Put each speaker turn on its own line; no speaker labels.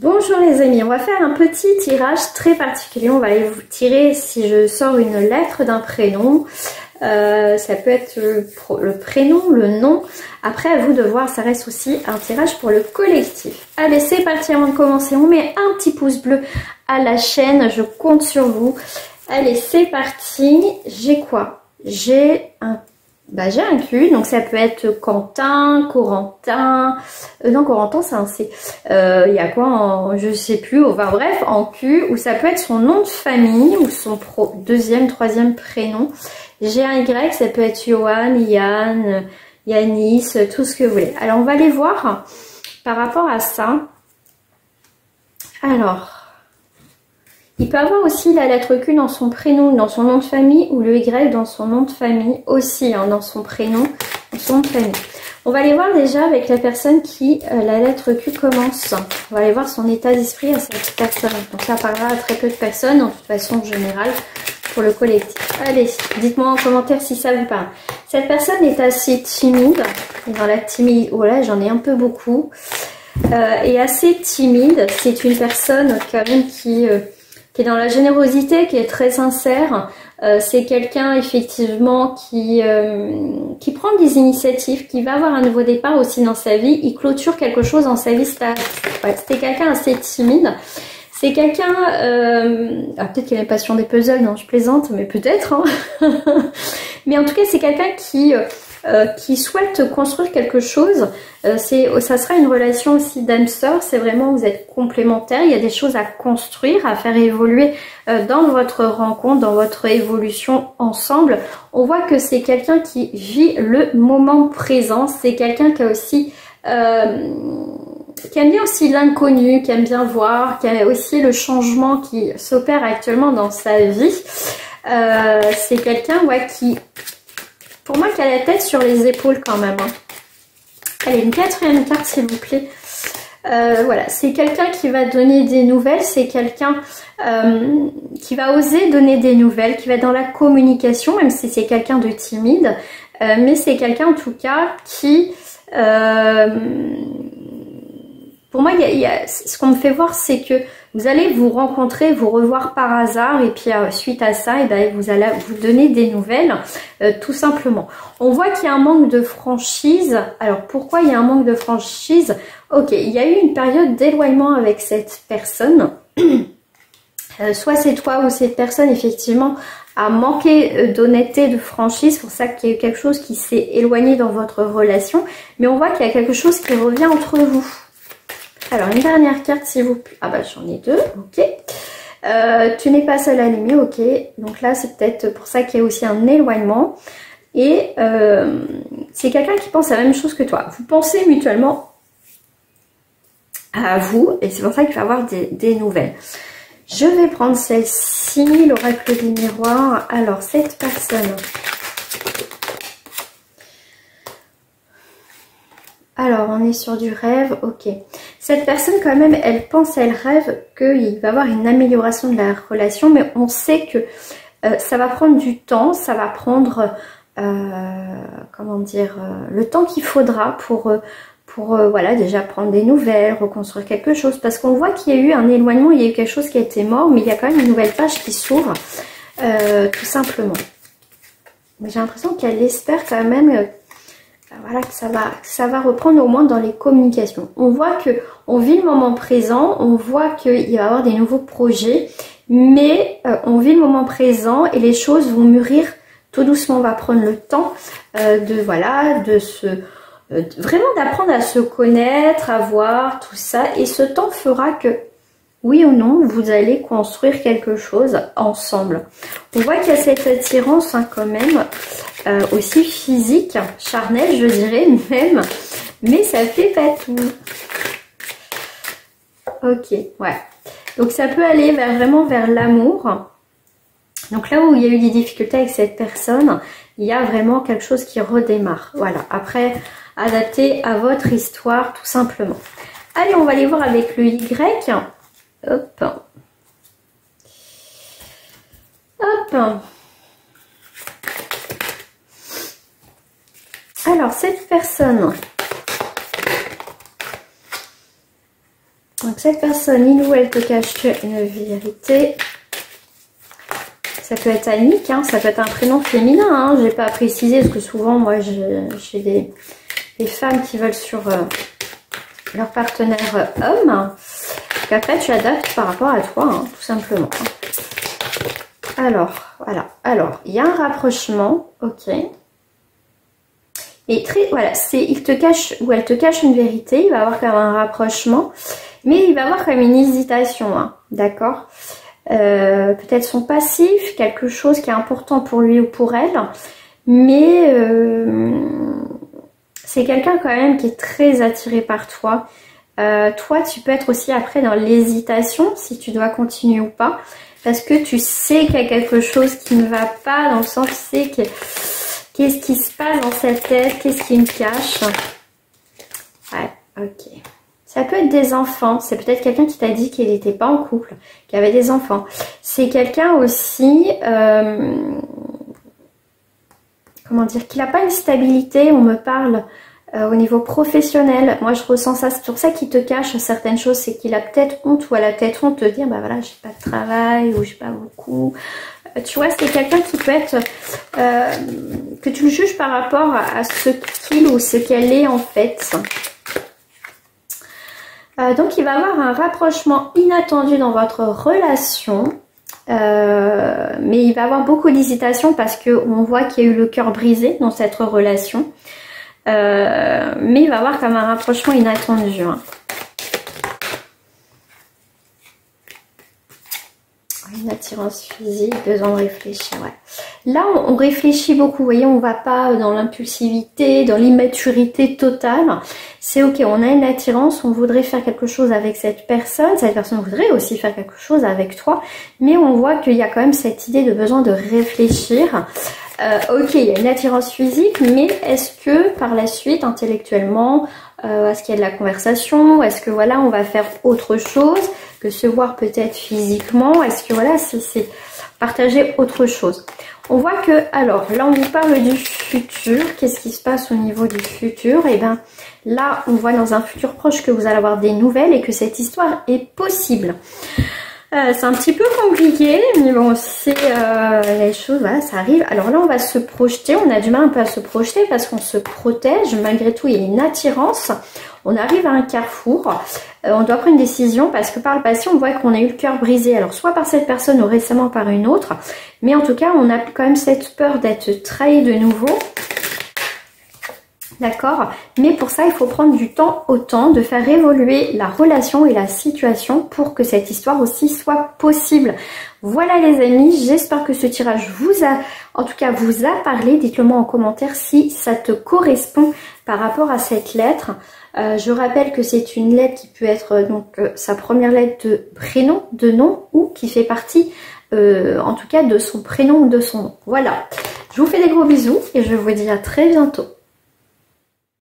Bonjour les amis, on va faire un petit tirage très particulier. On va aller vous tirer, si je sors une lettre d'un prénom, ça peut être le prénom, le nom. Après à vous de voir, ça reste aussi un tirage pour le collectif. Allez, c'est parti. Avant de commencer, on met un petit pouce bleu à la chaîne, je compte sur vous. Allez, c'est parti. J'ai quoi? J'ai un Q, donc ça peut être Quentin, Corentin, non Corentin c'est un C, il y a quoi en, je sais plus, enfin bref, en Q, ou ça peut être son nom de famille, ou son deuxième, troisième prénom. J'ai un Y, ça peut être Johan, Yann, Yanis, tout ce que vous voulez. Alors on va aller voir par rapport à ça. Alors... il peut avoir aussi la lettre Q dans son prénom, dans son nom de famille, ou le Y dans son nom de famille aussi, hein, dans son prénom, dans son nom de famille. On va aller voir déjà avec la personne qui, la lettre Q commence. On va aller voir son état d'esprit à cette personne. Donc ça parlera à très peu de personnes, en toute façon générale, pour le collectif. Allez, dites-moi en commentaire si ça vous parle. Cette personne est assez timide. Dans la timide, oh là, j'en ai un peu beaucoup. Et assez timide. C'est une personne quand même qui est dans la générosité, qui est très sincère. C'est quelqu'un effectivement qui prend des initiatives, qui va avoir un nouveau départ aussi dans sa vie. Il clôture quelque chose dans sa vie. Ouais, c'était quelqu'un assez timide. C'est quelqu'un... peut-être qu'il a une passion des puzzles, non je plaisante, mais peut-être. Hein. Mais en tout cas, c'est quelqu'un qui souhaite construire quelque chose. Ça sera une relation aussi d'âme-sœur. C'est vraiment, vous êtes complémentaires. Il y a des choses à construire, à faire évoluer dans votre rencontre, dans votre évolution ensemble. On voit que c'est quelqu'un qui vit le moment présent. C'est quelqu'un qui a aussi... qui aime bien aussi l'inconnu, qui aime bien voir, qui a aussi le changement qui s'opère actuellement dans sa vie. C'est quelqu'un qui... pour moi, qui a la tête sur les épaules quand même. Hein. Allez, une quatrième carte, s'il vous plaît. Voilà, c'est quelqu'un qui va donner des nouvelles. C'est quelqu'un qui va oser donner des nouvelles, qui va être dans la communication, même si c'est quelqu'un de timide. Mais c'est quelqu'un, en tout cas, qui... pour moi, ce qu'on me fait voir, c'est que vous allez vous rencontrer, vous revoir par hasard, et puis suite à ça, vous allez vous donner des nouvelles, tout simplement. On voit qu'il y a un manque de franchise. Alors, pourquoi il y a un manque de franchise? Ok, il y a eu une période d'éloignement avec cette personne. Soit c'est toi ou cette personne, effectivement, a manqué d'honnêteté, de franchise. C'est pour ça qu'il y a eu quelque chose qui s'est éloigné dans votre relation. Mais on voit qu'il y a quelque chose qui revient entre vous. Alors, une dernière carte, s'il vous plaît. Ah bah, j'en ai deux, ok. Tu n'es pas seul à l'aimer, ok. Donc là, c'est peut-être pour ça qu'il y a aussi un éloignement. Et c'est quelqu'un qui pense à la même chose que toi. Vous pensez mutuellement à vous, et c'est pour ça qu'il va y avoir des nouvelles. Je vais prendre celle-ci, l'oracle des miroirs. Alors, cette personne... alors, on est sur du rêve, ok. Cette personne, quand même, elle pense, elle rêve qu'il va y avoir une amélioration de la relation, mais on sait que ça va prendre du temps, ça va prendre, comment dire, le temps qu'il faudra pour voilà, déjà prendre des nouvelles, reconstruire quelque chose. Parce qu'on voit qu'il y a eu un éloignement, il y a eu quelque chose qui a été mort, mais il y a quand même une nouvelle page qui s'ouvre, tout simplement. Mais j'ai l'impression qu'elle espère quand même... voilà, que ça va reprendre au moins dans les communications. On voit que on vit le moment présent, on voit qu'il va y avoir des nouveaux projets, mais on vit le moment présent et les choses vont mûrir tout doucement. On va prendre le temps vraiment d'apprendre à se connaître, à voir tout ça, et ce temps fera que oui ou non, vous allez construire quelque chose ensemble. On voit qu'il y a cette attirance quand même, aussi physique, charnelle je dirais même, mais ça fait pas tout. Ok, ouais. Donc ça peut aller vraiment vers l'amour. Donc là où il y a eu des difficultés avec cette personne, il y a vraiment quelque chose qui redémarre. Voilà, après, adapté à votre histoire tout simplement. Allez, on va aller voir avec le Y. Hop. Hop. Alors, cette personne, donc cette personne, il ou elle te cache une vérité. Ça peut être Annick, hein, ça peut être un prénom féminin. Hein, j'ai pas précisé parce que souvent, moi, j'ai des femmes qui veulent sur leur partenaire homme. Qu'après, tu adaptes par rapport à toi, hein, tout simplement. Alors, voilà. Alors, il y a un rapprochement, ok. Et voilà, il te cache ou elle te cache une vérité, il va avoir quand même un rapprochement, mais il va avoir quand même une hésitation, hein, d'accord. Peut-être son passif, quelque chose qui est important pour lui ou pour elle, mais c'est quelqu'un quand même qui est très attiré par toi. Toi, tu peux être aussi après dans l'hésitation, si tu dois continuer ou pas, parce que tu sais qu'il y a quelque chose qui ne va pas, dans le sens, tu sais que... Qu'est-ce qui se passe dans cette tête? Qu'est-ce qui me cache? Ouais, ok. Ça peut être des enfants. C'est peut-être quelqu'un qui t'a dit qu'il n'était pas en couple, qu'il avait des enfants. C'est quelqu'un aussi, comment dire, qu'il n'a pas une stabilité. On me parle au niveau professionnel. Moi, je ressens ça. C'est pour ça qu'il te cache certaines choses. C'est qu'il a peut-être honte ou elle a peut-être honte de dire, bah voilà, j'ai pas de travail ou j'ai pas beaucoup. Tu vois, c'est quelqu'un qui peut être... que tu le juges par rapport à ce qu'il ou ce qu'elle est en fait. Donc, il va y avoir un rapprochement inattendu dans votre relation. Mais il va y avoir beaucoup d'hésitation parce qu'on voit qu'il y a eu le cœur brisé dans cette relation. Mais il va y avoir comme un rapprochement inattendu. Hein. Une attirance physique, besoin de réfléchir, ouais. Là, on réfléchit beaucoup, vous voyez, on va pas dans l'impulsivité, dans l'immaturité totale. C'est ok, on a une attirance, on voudrait faire quelque chose avec cette personne voudrait aussi faire quelque chose avec toi, mais on voit qu'il y a quand même cette idée de besoin de réfléchir. Ok, il y a une attirance physique, mais est-ce que par la suite, intellectuellement, est-ce qu'il y a de la conversation? Est-ce que voilà, on va faire autre chose que se voir peut-être physiquement? Est-ce que voilà, c'est partager autre chose? On voit que, alors là, on vous parle du futur. Qu'est-ce qui se passe au niveau du futur? Et bien là, on voit dans un futur proche que vous allez avoir des nouvelles et que cette histoire est possible. C'est un petit peu compliqué, mais bon, c'est les choses, voilà, ça arrive. Alors là, on va se projeter, on a du mal un peu à se projeter parce qu'on se protège. Malgré tout, il y a une attirance. On arrive à un carrefour, on doit prendre une décision parce que par le passé, on voit qu'on a eu le cœur brisé. Alors, soit par cette personne ou récemment par une autre, mais en tout cas, on a quand même cette peur d'être trahi de nouveau. D'accord? Mais pour ça, il faut prendre du temps au temps, de faire évoluer la relation et la situation pour que cette histoire aussi soit possible. Voilà les amis, j'espère que ce tirage vous a, en tout cas vous a parlé. Dites-le moi en commentaire si ça te correspond par rapport à cette lettre. Je rappelle que c'est une lettre qui peut être donc sa première lettre de prénom, de nom ou qui fait partie en tout cas de son prénom ou de son nom. Voilà, je vous fais des gros bisous et je vous dis à très bientôt.